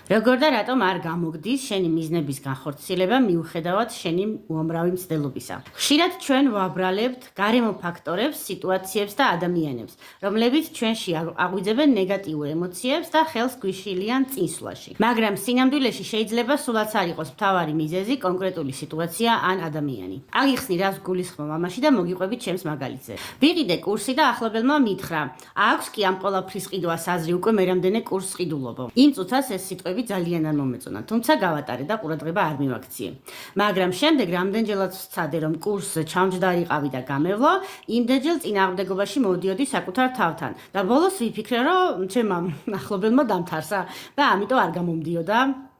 როგორ და რატომ არ გამოგდის შენი მიზნების განხორციელება მიუხედავად შენი უამრავი მცდელობისა. ხშირად ჩვენ ვაბრალებთ გარემო ფაქტორებს, სიტუაციებს და ადამიანებს, რომლებიც ჩვენში აღვიძებენ ნეგატიურ ემოციებს და ხელს გვიშილიან წინსვლაში. მაგრამ სინამდვილეში შეიძლება სულაც არ იყოს მთავარი მიზეზი კონკრეტული სიტუაცია ან ადამიანი. აგიხსნი რას გულისხმობ ამაში და მოგიყვებით ჩემს მაგალითზე. ვიყიდე კურსი და ახლობელმა მითხრა: "აქვს კი ამ ყველაფრის ყიდვას აზრი, უკვე მე რამდენი კურსს ყიდულობო." იმ წუთას ეს სიტყვები ძალიან არ მომეწონა, თუმცა გავატარე და ყურადღება არ მივაქციე. მაგრამ შემდეგ რამდენჯერაც ვცადე, რომ კურსზე ჩამჯდარიყავი და გამევლო, იმდენჯერ წინააღმდეგობაში მოვდიოდი საკუთარ თავთან და ბოლოს ვიფიქრე, რომ ჩემმა ახლობელმა დამთარსა და ამიტომ არ გამომდიოდა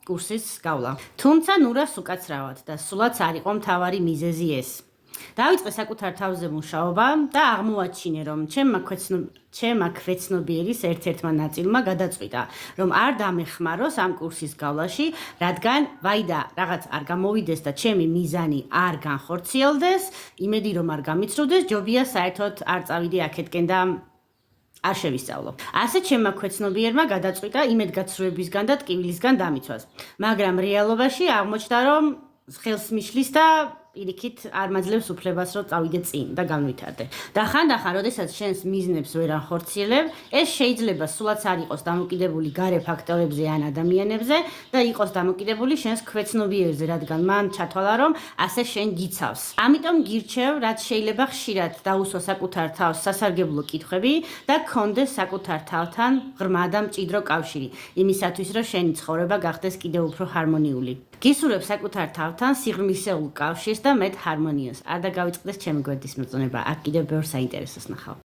კურსის გავლა. თუმცა ნურას უკაცრავად და სულაც არ იყო მთავარი მიზეზი ეს. დავიწყე საკუთარ თავზე მუშაობა და აღმოაჩინე, რომ ჩემმა ქვეცნობიერის ერთ-ერთმა ნაწილმა გადაწყვიტა, რომ არ დამეხმაროს ამ კურსის გავლაში, რადგან ვაიდა რაღაც არ გამოვიდეს და ჩემი მიზანი არ განხორციელდეს, იმედი რომ არ გამიცრუდეს, ჯობია საერთოდ არ წავიდე აქეთკენ და არ შევისწავლო. ასე ჩემმა ქვეცნობიერმა გადაწყვიტა იმედგაცრუებისგან და ტკივილისგან დამიცვას. მაგრამ რეალობაში აღმოჩნდა, რომ ხელს მიშლის და პირიქით არ მაძლევს უფლებას, რომ წავიდე წინ და განვითარდე. და ხანდახან, როდესაც შენს მიზნებს ვერ ახორციელებ, ეს შეიძლება სულაც არ იყოს დამოკიდებული გარე ფაქტორებზე ან ადამიანებზე და იყოს დამოკიდებული შენს ქვეცნობიერზე, რადგან მან ჩათვალა, რომ ასე შენ გიცავს. ამიტომ გირჩევ, რაც შეიძლება ხშირად დაუსვა საკუთარ თავს სასარგებლო კითხვები და გქონდეს საკუთარ თავთან ღრმა და მჭიდრო კავშირი, იმისათვის, რომ შენი ცხოვრება გახდეს კიდევ უფრო ჰარმონიული. გისურვებ საკუთარ თავთან სიღრმისეულ კავშირს და მეტ ჰარმონიას. არ დაგავიწყდეს ჩემი გვერდის მოწონება. აქ კიდევ ბევრ საინტერესოს ნახავ.